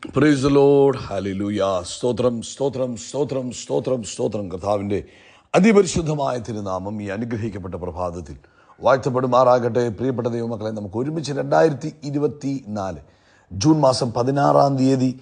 Praise the Lord. Hallelujah. സ്തോത്രം സ്തോത്രം സ്തോത്രം സ്തോത്രം സ്തോത്രം. കർത്താവിൻ്റെ അതിപരിശുദ്ധമായ തിരുനാമം ഈ അനുഗ്രഹിക്കപ്പെട്ട പ്രഭാതത്തിൽ വാഴ്ത്തപ്പെടുമാറാകട്ടെ. പ്രിയപ്പെട്ട ദൈവമക്കളെ, നമുക്ക് ഒരുമിച്ച് 2024 ജൂൺ മാസം 16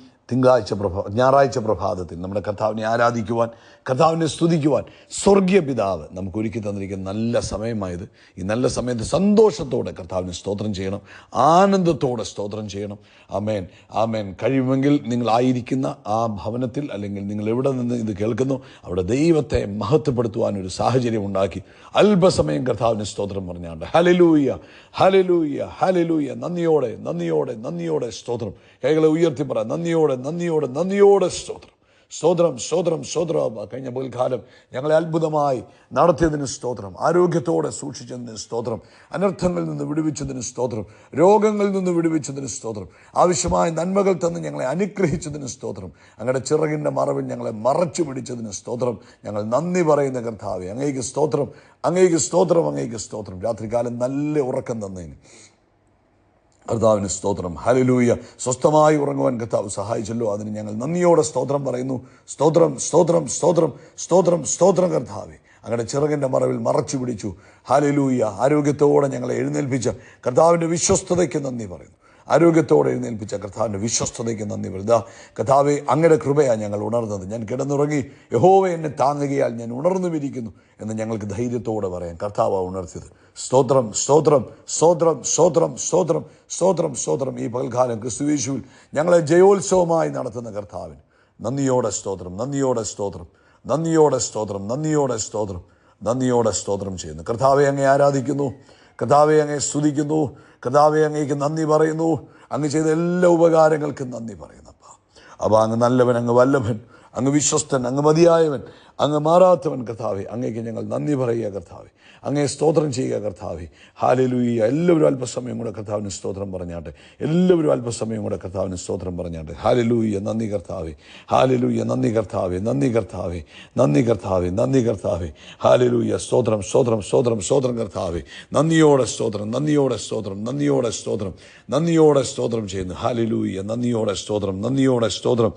ഞായറാഴ്ച പ്രഭാതത്തിൽ നമ്മുടെ കർത്താവിനെ ആരാധിക്കുവാൻ, കർത്താവിനെ സ്തുതിക്കുവാൻ സ്വർഗീയ പിതാവ് നമുക്ക് ഒരുക്കി തന്നിരിക്കുന്ന നല്ല സമയമായത്. ഈ നല്ല സമയത്ത് സന്തോഷത്തോടെ കർത്താവിനെ സ്തോത്രം ചെയ്യണം, ആനന്ദത്തോടെ സ്തോത്രം ചെയ്യണം. ആമേൻ ആമേൻ. കഴിയുമെങ്കിൽ നിങ്ങളായിരിക്കുന്ന ആ ഭവനത്തിൽ, അല്ലെങ്കിൽ നിങ്ങൾ എവിടെ നിന്ന് ഇത് കേൾക്കുന്നു, അവിടെ ദൈവത്തെ മഹത്വപ്പെടുത്തുവാൻ ഒരു സാഹചര്യം ഉണ്ടാക്കി അല്പസമയം കർത്താവിന് സ്തോത്രം പറഞ്ഞാണ്ട് ഹല്ലേലൂയ ഹല്ലേലൂയ ഹല്ലേലൂയ. നന്ദിയോടെ നന്ദിയോടെ നന്ദിയോടെ സ്തോത്രം. കൈകളെ ഉയർത്തി പറ, നന്ദിയോടെ നന്ദിയോടെ നന്ദിയോടെ സ്തോത്രം സ്തോത്രം സ്തോത്രം സ്തോത്രം. കഴിഞ്ഞ പകൽക്കാലം ഞങ്ങളെ അത്ഭുതമായി നടത്തിയതിന് സ്തോത്രം, ആരോഗ്യത്തോടെ സൂക്ഷിച്ചതിന് സ്തോത്രം, അനർത്ഥങ്ങളിൽ നിന്ന് വിടുവിച്ചതിന് സ്തോത്രം, രോഗങ്ങളിൽ നിന്ന് വിടുവിച്ചതിന് സ്തോത്രം, ആവശ്യമായ നന്മകൾ തന്ന് ഞങ്ങളെ അനുഗ്രഹിച്ചതിന് സ്തോത്രം, അങ്ങയുടെ ചിറകിൻ്റെ മറവിൽ ഞങ്ങളെ മറച്ചു പിടിച്ചതിന് സ്തോത്രം. ഞങ്ങൾ നന്ദി പറയുന്ന കർത്താവേ, അങ്ങേക്ക് സ്തോത്രം, അങ്ങേക്ക് സ്തോത്രം, അങ്ങേക്ക് സ്തോത്രം. രാത്രികാലം നല്ല ഉറക്കം തന്നതിന് കർത്താവിന് സ്തോത്രം. ഹല്ലേലൂയ. സ്വസ്ഥമായി ഉറങ്ങുവാൻ കർത്താവ് സഹായിച്ചല്ലോ, അതിന് ഞങ്ങൾ നന്ദിയോടെ സ്തോത്രം പറയുന്നു. സ്തോത്രം സ്തോത്രം സ്തോത്രം സ്തോത്രം സ്തോത്രം. കർത്താവേ, അങ്ങയുടെ ചിറകിൻ്റെ മറവിൽ മറച്ചു പിടിച്ചു. ഹല്ലേലൂയ. ആരോഗ്യത്തോടെ ഞങ്ങളെ എഴുന്നേൽപ്പിച്ച കർത്താവിൻ്റെ വിശ്വസ്തതയ്ക്ക് നന്ദി പറയുന്നു. ആരോഗ്യത്തോടെ എഴുന്നേൽപ്പിച്ച കർത്താവിൻ്റെ വിശ്വസ്തതയ്ക്ക് നന്ദി പറയുക. കർത്താവേ, അങ്ങയുടെ കൃപയാണ് ഞങ്ങൾ ഉണർന്നത്. ഞാൻ കിടന്നുറങ്ങി, യഹോവ എന്നെ താങ്ങുകയാൽ ഞാൻ ഉണർന്നുമിരിക്കുന്നു എന്ന് ഞങ്ങൾക്ക് ധൈര്യത്തോടെ പറയാം. കർത്താവ് ഉണർത്തിയത്. സ്തോത്രം സ്തോത്രം സ്തോത്രം സ്തോത്രം സ്തോത്രം സ്തോത്രം സ്തോത്രം. ഈ പകൽക്കാലം ക്രിസ്തുയേശുവിൽ ഞങ്ങളെ ജയോത്സവമായി നടത്തുന്ന കർത്താവിന് നന്ദിയോടെ സ്തോത്രം, നന്ദിയോടെ സ്തോത്രം, നന്ദിയോടെ സ്തോത്രം, നന്ദിയോടെ സ്തോത്രം, നന്ദിയോടെ സ്തോത്രം ചെയ്യുന്നു. കർത്താവെ, അങ്ങേ ആരാധിക്കുന്നു, കർത്താവെ അങ്ങേ സ്തുതിക്കുന്നു, കർത്താവെ അങ്ങേക്ക് നന്ദി പറയുന്നു. അങ്ങ് ചെയ്ത എല്ലാ ഉപകാരങ്ങൾക്കും നന്ദി പറയുന്നപ്പ. അപ്പോൾ അങ്ങ് നല്ലവൻ, അങ്ങ് വല്ലഭൻ, അങ്ങ് വിശ്വസ്തൻ, അങ്ങ് മതിയായവൻ, അങ്ങ് മാറാത്തവൻ. കർത്താവെ, അങ്ങേക്ക് ഞങ്ങൾ നന്ദി പറയുക. കർത്താവെ, അങ്ങേ സ്തോത്രം ചെയ്യുക. കർത്താവെ, ഹല്ലേലൂയ. എല്ലാവരും അല്പസമയം കൂടെ കർത്താവിന് സ്തോത്രം പറഞ്ഞാട്ടെ. എല്ലാവരും അല്പസമയം കൂടെ കർത്താവിന് സ്തോത്രം പറഞ്ഞാട്ടെ. ഹല്ലേലൂയ. നന്ദി കർത്താവെ, ഹല്ലേലൂയ. നന്ദി കർത്താവെ, നന്ദി കർത്താവെ, നന്ദി കർത്താവെ, നന്ദി കർത്താവെ. ഹല്ലേലൂയ. സ്തോത്രം സ്തോത്രം സ്തോത്രം സ്തോത്രം. കർത്താവെ, നന്ദിയോടെ സ്തോത്രം, നന്ദിയോടെ സ്തോത്രം, നന്ദിയോടെ സ്തോത്രം, നന്ദിയോടെ സ്തോത്രം ചെയ്യുന്നു. ഹല്ലേലൂയ. നന്ദിയോടെ സ്തോത്രം, നന്ദിയോടെ സ്തോത്രം,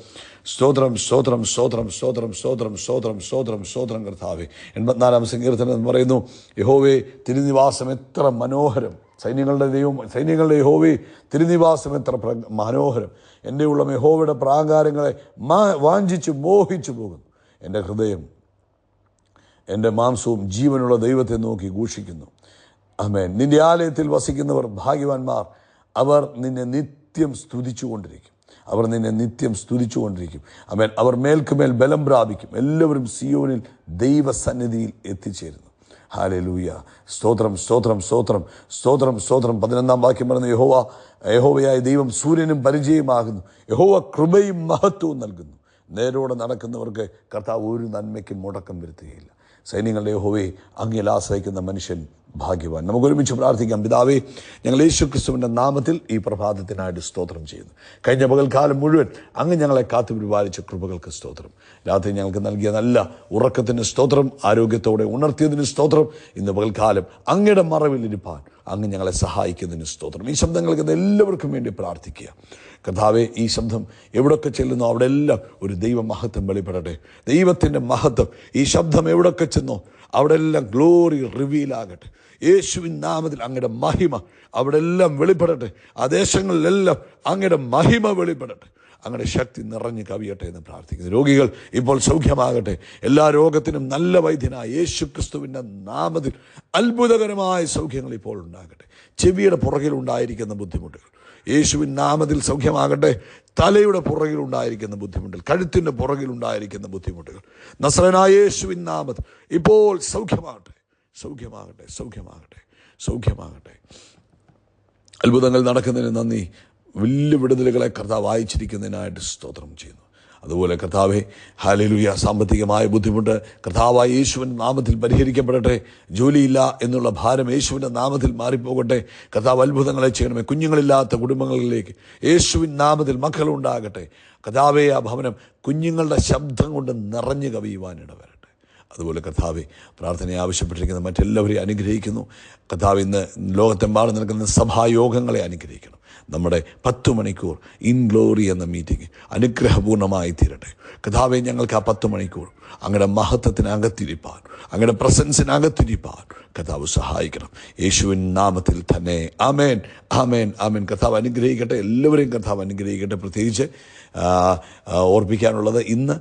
സ്തോത്രം സ്തോത്രം സ്തോത്രം സ്തോത്രം സ്തോത്രം സ്തോത്രം സ്തോത്രം സ്തോത്രം. കർത്താവെ, 84 സങ്കീർത്തനം എന്ന് പറയുന്നു, യഹോവേ തിരുനിവാസം എത്ര മനോഹരം, സൈന്യങ്ങളുടെ ദൈവം, സൈന്യങ്ങളുടെ യഹോവേ തിരുനിവാസം എത്ര മനോഹരം. എൻ്റെ ഉള്ളം യഹോവയുടെ പ്രാകാരങ്ങളെ വാഞ്ചിച്ച് മോഹിച്ചു പോകുന്നു. എൻ്റെ ഹൃദയം, എൻ്റെ മാംസവും ജീവനുള്ള ദൈവത്തെ നോക്കി ഘോഷിക്കുന്നു. ആമേൻ. നിന്റെ ആലയത്തിൽ വസിക്കുന്നവർ ഭാഗ്യവാന്മാർ, അവർ നിന്നെ നിത്യം സ്തുതിച്ചു കൊണ്ടിരിക്കും. അവർ നിന്നെ നിത്യം സ്തുതിച്ചു കൊണ്ടിരിക്കും. ആമേൻ. അവർ മേൽക്കുമേൽ ബലം പ്രാപിക്കും. എല്ലാവരും സിയോനിൽ ദൈവസന്നിധിയിൽ എത്തിച്ചേരുന്നു. ഹല്ലേലൂയ. സ്തോത്രം സ്തോത്രം സ്തോത്രം സ്തോത്രം സ്തോത്രം. 11 വാക്യം പറയുന്നു, യഹോവയായ ദൈവം സൂര്യനും പരിചയമാകുന്നു, യഹോവ കൃപയും മഹത്വവും നൽകുന്നു. നേരോടെ നടക്കുന്നവർക്ക് കർത്താവ് ഒരു നന്മയ്ക്കും മുടക്കം വരുത്തുകയില്ല. സൈന്യങ്ങളുടെ യഹോവയെ അങ്ങിൽ ആശ്രയിക്കുന്ന മനുഷ്യൻ ഭാഗ്യവാൻ. നമുക്ക് ഒരുമിച്ച് പ്രാർത്ഥിക്കാം. പിതാവേ, ഞങ്ങൾ യേശുക്രിസ്തുവിൻ്റെ നാമത്തിൽ ഈ പ്രഭാതത്തിനായിട്ട് സ്തോത്രം ചെയ്യുന്നു. കഴിഞ്ഞ പകൽക്കാലം മുഴുവൻ അങ്ങ് ഞങ്ങളെ കാത്തു പരിപാലിച്ച കൃപകൾക്ക് സ്തോത്രം. രാത്രി ഞങ്ങൾക്ക് നൽകിയ നല്ല ഉറക്കത്തിന് സ്തോത്രം, ആരോഗ്യത്തോടെ ഉണർത്തിയതിന് സ്തോത്രം. ഇന്ന് പകൽക്കാലം അങ്ങയുടെ മറവിലിരിപ്പാൻ അങ്ങ് ഞങ്ങളെ സഹായിക്കുന്നതിന് സ്തോത്രം. ഈ ശബ്ദം കേൾക്കുന്ന എല്ലാവർക്കും വേണ്ടി പ്രാർത്ഥിക്കുക. കർത്താവെ, ഈ ശബ്ദം എവിടൊക്കെ ചെല്ലുന്നോ അവിടെ എല്ലാം ഒരു ദൈവമഹത്വം വെളിപ്പെടട്ടെ. ദൈവത്തിൻ്റെ മഹത്വം ഈ ശബ്ദം എവിടൊക്കെ ചെന്നോ അവിടെ എല്ലാം ഗ്ലോറി റിവീലാകട്ടെ. യേശുവിൻ നാമത്തിൽ അങ്ങയുടെ മഹിമ അവിടെ എല്ലാം വെളിപ്പെടട്ടെ. ആ ദേശങ്ങളിലെല്ലാം അങ്ങയുടെ മഹിമ വെളിപ്പെടട്ടെ. അങ്ങയുടെ ശക്തി നിറഞ്ഞു കവിയട്ടെ എന്ന് പ്രാർത്ഥിക്കുന്നു. രോഗികൾ ഇപ്പോൾ സൗഖ്യമാകട്ടെ. എല്ലാ രോഗത്തിനും നല്ല വൈദ്യനായ യേശു ക്രിസ്തുവിൻ്റെ നാമത്തിൽ അത്ഭുതകരമായ സൗഖ്യങ്ങൾ ഇപ്പോൾ ഉണ്ടാകട്ടെ. ചെവിയുടെ പുറകിലുണ്ടായിരിക്കുന്ന ബുദ്ധിമുട്ടുകൾ യേശുവിൻ നാമത്തിൽ സൗഖ്യമാകട്ടെ. തലയുടെ പുറകിലുണ്ടായിരിക്കുന്ന ബുദ്ധിമുട്ടുകൾ, കഴുത്തിൻ്റെ പുറകിലുണ്ടായിരിക്കുന്ന ബുദ്ധിമുട്ടുകൾ നസ്രയനായ യേശുവിൻ നാമത്തിൽ ഇപ്പോൾ സൗഖ്യമാകട്ടെ, സൗഖ്യമാകട്ടെ, സൗഖ്യമാകട്ടെ, സൗഖ്യമാകട്ടെ. അത്ഭുതങ്ങൾ നടക്കുന്നതിന് നന്ദി. വലിയ വിടുതലുകളെ കർത്താവ് അയച്ചിരിക്കുന്നതിനായിട്ട് സ്തോത്രം ചെയ്യുന്നു. അതുപോലെ കർത്താവെ, ഹല്ലേലൂയ, സാമ്പത്തികമായ ബുദ്ധിമുട്ട് കർത്താവായ യേശുവിൻ്റെ നാമത്തിൽ പരിഹരിക്കപ്പെടട്ടെ. ജോലിയില്ല എന്നുള്ള ഭാരം യേശുവിൻ്റെ നാമത്തിൽ മാറിപ്പോകട്ടെ. കർത്താവ് അത്ഭുതങ്ങളെ ചെയ്യണമേ. കുഞ്ഞുങ്ങളില്ലാത്ത കുടുംബങ്ങളിലേക്ക് യേശുവിൻ നാമത്തിൽ മക്കളുണ്ടാകട്ടെ. കർത്താവെ, ആ ഭവനം കുഞ്ഞുങ്ങളുടെ ശബ്ദം കൊണ്ട് നിറഞ്ഞു കവിയുവാനിട വരട്ടെ. അതുപോലെ കർത്താവെ പ്രാർത്ഥനയെ ആവശ്യപ്പെട്ടിരിക്കുന്ന മറ്റെല്ലാവരെയും അനുഗ്രഹിക്കുന്നു. കർത്താവ് ഇന്ന് ലോകത്തെമ്പാടും നടക്കുന്ന സഭായോഗങ്ങളെ അനുഗ്രഹിക്കണം. നമ്മുടെ 10 മണിക്കൂർ ഇൻ ഗ്ലോറി എന്ന മീറ്റിംഗ് അനുഗ്രഹപൂർണ്ണമായി തീരട്ടെ. കർത്താവെ, ഞങ്ങൾക്ക് ആ 10 മണിക്കൂർ അങ്ങയുടെ മഹത്വത്തിനകത്തിരിപ്പാൻ, അങ്ങയുടെ പ്രസൻസിനകത്തിരിപ്പാൻ കർത്താവ് സഹായിക്കണം. യേശുവിൻ നാമത്തിൽ തന്നെ ആമേൻ, ആമേൻ, ആമേൻ. കർത്താവ് അനുഗ്രഹിക്കട്ടെ, എല്ലാവരെയും കർത്താവ് അനുഗ്രഹിക്കട്ടെ. പ്രത്യേകിച്ച് ഓർപ്പിക്കാനുള്ളത്, ഇന്ന്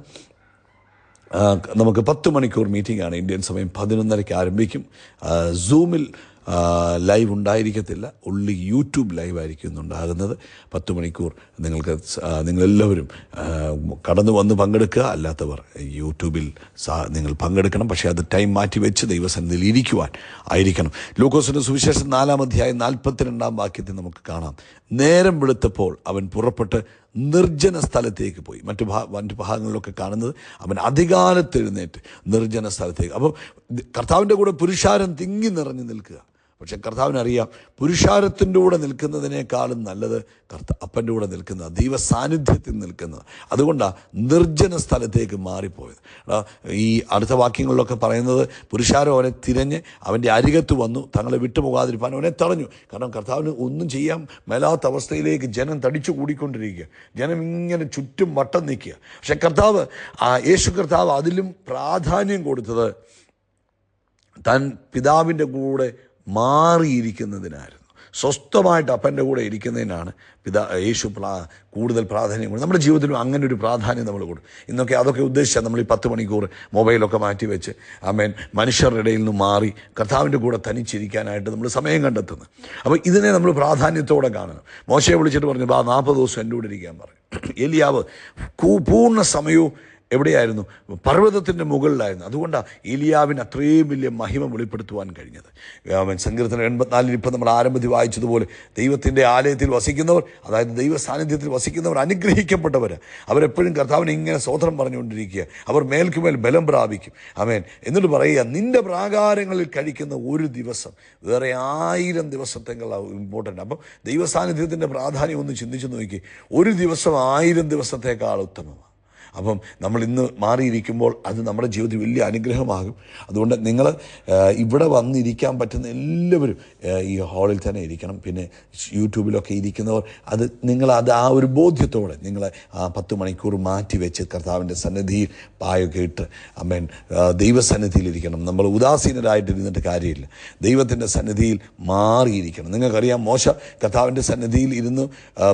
നമുക്ക് 10 മണിക്കൂർ മീറ്റിംഗാണ്. ഇന്ത്യൻ സമയം 11:30 ആരംഭിക്കും. സൂമിൽ ലൈവ് ഉണ്ടായിരിക്കത്തില്ല, ഉള്ളി യൂട്യൂബ് ലൈവായിരിക്കും ഇന്നുണ്ടാകുന്നത്. 10 മണിക്കൂർ നിങ്ങളെല്ലാവരും കടന്നു വന്ന് പങ്കെടുക്കുക. അല്ലാത്തവർ യൂട്യൂബിൽ നിങ്ങൾ പങ്കെടുക്കണം. പക്ഷേ അത് ടൈം മാറ്റി വെച്ച് ദൈവസന്നിധിയിൽ ഇരിക്കുവാൻ ആയിരിക്കണം. ലൂക്കോസിന്റെ സുവിശേഷം 4-ാം അധ്യായം 42-ാം വാക്യത്തിൽ നമുക്ക് കാണാം, നേരം വെളുത്തപ്പോൾ അവൻ പുറപ്പെട്ട് നിർജ്ജന സ്ഥലത്തേക്ക് പോയി. മറ്റു ഭാഗങ്ങളിലൊക്കെ കാണുന്നത് അവൻ അധികാലത്ത് എഴുന്നേറ്റ് നിർജ്ജന സ്ഥലത്തേക്ക്. അപ്പോൾ കർത്താവിൻ്റെ കൂടെ പുരുഷാരം തിങ്ങി നിറഞ്ഞു നിൽക്കുക. പക്ഷെ കർത്താവിനറിയാം, പുരുഷാരത്തിൻ്റെ കൂടെ നിൽക്കുന്നതിനേക്കാളും നല്ലത് അപ്പൻ്റെ കൂടെ നിൽക്കുന്നത്, ദൈവ സാന്നിധ്യത്തിൽ നിൽക്കുന്നത്. അതുകൊണ്ടാണ് നിർജ്ജന സ്ഥലത്തേക്ക് മാറിപ്പോയത്. ഈ അടുത്ത വാക്യങ്ങളിലൊക്കെ പറയുന്നത്, പുരുഷാരം അവനെ തിരഞ്ഞ് അവൻ്റെ അരികത്ത് വന്നു, തങ്ങളെ വിട്ടുപോകാതിരിക്കാൻ അവനെ തടഞ്ഞു. കാരണം കർത്താവിന് ഒന്നും ചെയ്യാൻ മേലാത്ത അവസ്ഥയിലേക്ക് ജനം തടിച്ചു കൂടിക്കൊണ്ടിരിക്കുക. ജനം ഇങ്ങനെ ചുറ്റും വട്ടം നിൽക്കുക. പക്ഷെ യേശു കർത്താവ് അതിലും പ്രാധാന്യം കൊടുത്തത് താൻ പിതാവിൻ്റെ കൂടെ മാറിയിരിക്കുന്നതിനായിരുന്നു. സ്വസ്ഥമായിട്ട് അപ്പൻ്റെ കൂടെ ഇരിക്കുന്നതിനാണ് യേശു കൂടുതൽ പ്രാധാന്യം കൊടുക്കും. നമ്മുടെ ജീവിതത്തിലും അങ്ങനെ ഒരു പ്രാധാന്യം നമ്മൾ കൊടുക്കും. ഇന്നൊക്കെ അതൊക്കെ ഉദ്ദേശിച്ചാൽ നമ്മൾ ഈ 10 മണിക്കൂർ മൊബൈലൊക്കെ മാറ്റി വെച്ച് മനുഷ്യരുടെ ഇടയിൽ നിന്ന് മാറി കർത്താവിൻ്റെ കൂടെ തനിച്ചിരിക്കാനായിട്ട് നമ്മൾ സമയം കണ്ടെത്തുന്നത്. അപ്പോൾ ഇതിനെ നമ്മൾ പ്രാധാന്യത്തോടെ കാണണം. മോശയെ വിളിച്ചിട്ട് പറഞ്ഞു, 40 ദിവസം എൻ്റെ കൂടെ ഇരിക്കാൻ പറഞ്ഞു. ഏലിയാവ് പൂർണ്ണ സമയവും എവിടെയായിരുന്നു? പർവ്വതത്തിൻ്റെ മുകളിലായിരുന്നു. അതുകൊണ്ടാണ് ഏലിയാവിന് അത്രയും വലിയ മഹിമ വെളിപ്പെടുത്തുവാൻ കഴിഞ്ഞത്. സങ്കീർത്തനം 84 ഇപ്പം നമ്മൾ ആരംഭത്തിൽ വായിച്ചതുപോലെ, ദൈവത്തിൻ്റെ ആലയത്തിൽ വസിക്കുന്നവർ, അതായത് ദൈവ സാന്നിധ്യത്തിൽ വസിക്കുന്നവർ അനുഗ്രഹിക്കപ്പെട്ടവർ. അവരെപ്പോഴും കർത്താവിനെ ഇങ്ങനെ സ്തോത്രം പറഞ്ഞുകൊണ്ടിരിക്കുക. അവർ മേൽക്കുമേൽ ബലം പ്രാപിക്കും. ആമേൻ. എന്നിട്ട് പറയുക, നിൻ്റെ പ്രാകാരങ്ങളിൽ കഴിക്കുന്ന ഒരു ദിവസം വേറെ 1000 ദിവസത്തേക്കാൾ ഇമ്പോർട്ടൻ്റ്. അപ്പം ദൈവ സാന്നിധ്യത്തിൻ്റെ പ്രാധാന്യം ഒന്ന് ചിന്തിച്ചു നോക്കി. ഒരു ദിവസം 1000 ദിവസത്തേക്കാൾ ഉത്തമമാണ്. അപ്പം നമ്മൾ ഇന്ന് മാറിയിരിക്കുമ്പോൾ അത് നമ്മുടെ ജീവിതത്തിൽ വലിയ അനുഗ്രഹമാകും. അതുകൊണ്ട് നിങ്ങൾ ഇവിടെ വന്നിരിക്കാൻ പറ്റുന്ന എല്ലാവരും ഈ ഹാളിൽ തന്നെ ഇരിക്കണം. പിന്നെ യൂട്യൂബിലൊക്കെ ഇരിക്കുന്നവർ അത് ആ ഒരു ബോധ്യത്തോടെ നിങ്ങൾ 10 മണിക്കൂർ മാറ്റി വെച്ച് കർത്താവിൻ്റെ സന്നിധിയിൽ പായൊക്കെ ഇട്ട് ദൈവസന്നിധിയിലിരിക്കണം. നമ്മൾ ഉദാസീനരായിട്ട് ഇരുന്നിട്ട് കാര്യമില്ല. ദൈവത്തിൻ്റെ സന്നിധിയിൽ മാറിയിരിക്കണം. നിങ്ങൾക്കറിയാം, മോശ കർത്താവിൻ്റെ സന്നിധിയിൽ ഇരുന്ന്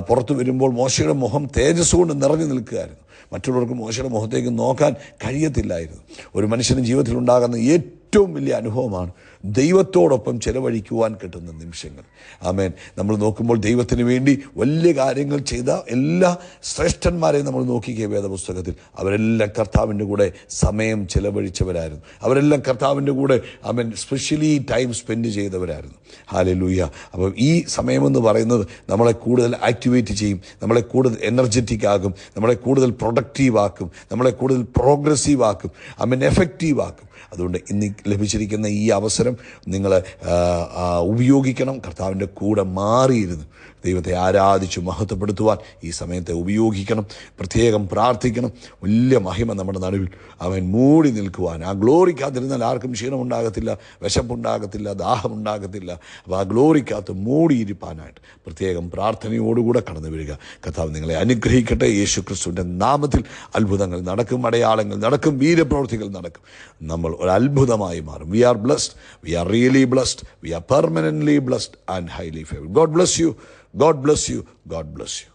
പുറത്തു വരുമ്പോൾ മോശയുടെ മുഖം തേജസ് കൊണ്ട് നിറഞ്ഞു നിൽക്കുകയായിരുന്നു. മറ്റുള്ളവർക്ക് മോശയുടെ മുഖത്തേക്ക് നോക്കാൻ കഴിയത്തില്ലായിരുന്നു. ഒരു മനുഷ്യൻ്റെ ജീവിതത്തിലുണ്ടാകുന്ന ഏറ്റവും വലിയ അനുഭവമാണ് ദൈവത്തോടൊപ്പം ചെലവഴിക്കുവാൻ കിട്ടുന്ന നിമിഷങ്ങൾ. ആമേൻ. നമ്മൾ നോക്കുമ്പോൾ ദൈവത്തിന് വേണ്ടി വലിയ കാര്യങ്ങൾ ചെയ്ത എല്ലാ ശ്രേഷ്ഠന്മാരെയും നമ്മൾ നോക്കിക്കുക വേദപുസ്തകത്തിൽ. അവരെല്ലാം കർത്താവിൻ്റെ കൂടെ സമയം ചെലവഴിച്ചവരായിരുന്നു. അവരെല്ലാം കർത്താവിൻ്റെ കൂടെ സ്പെഷ്യലി ടൈം സ്പെൻഡ് ചെയ്തവരായിരുന്നു. ഹല്ലേലൂയ. അപ്പോൾ ഈ സമയമെന്ന് പറയുന്നത് നമ്മളെ കൂടുതൽ ആക്ടിവേറ്റ് ചെയ്യും, നമ്മളെ കൂടുതൽ എനർജറ്റിക് ആക്കും, നമ്മളെ കൂടുതൽ പ്രൊഡക്റ്റീവ് ആക്കും, നമ്മളെ കൂടുതൽ പ്രോഗ്രസീവ് ആക്കും, എഫക്റ്റീവ് ആക്കും. അതുകൊണ്ട് ഇന്ന് ലഭിച്ചിരിക്കുന്ന ഈ അവസരം നിങ്ങൾ ഉപയോഗിക്കണം. കർത്താവിൻ്റെ കൂടെ മാറിയിരുന്ന് ദൈവത്തെ ആരാധിച്ച് മഹത്വപ്പെടുത്തുവാൻ ഈ സമയത്തെ ഉപയോഗിക്കണം. പ്രത്യേകം പ്രാർത്ഥിക്കണം. വലിയ മഹിമ നമ്മുടെ നടുവിൽ അവൻ മൂടി നിൽക്കുവാൻ. ആ ഗ്ലോറിക്കകത്തിരുന്നാൽ ആർക്കും ക്ഷീണമുണ്ടാകത്തില്ല, വിശപ്പുണ്ടാകത്തില്ല, ദാഹമുണ്ടാകത്തില്ല. അപ്പോൾ ആ ഗ്ലോറിക്കകത്ത് മൂടിയിരിപ്പാനായിട്ട് പ്രത്യേകം പ്രാർത്ഥനയോടുകൂടെ കടന്നു വരിക. കർത്താവ് നിങ്ങളെ അനുഗ്രഹിക്കട്ടെ. യേശു ക്രിസ്തുവിൻ്റെ നാമത്തിൽ അത്ഭുതങ്ങൾ നടക്കും, അടയാളങ്ങൾ നടക്കും, വീരപ്രവൃത്തികൾ നടക്കും. നമ്മൾ ഒരു അത്ഭുതമായി മാറും. We are blessed, we are really blessed, we are permanently blessed and highly favoured. God bless you. God bless you. God bless you.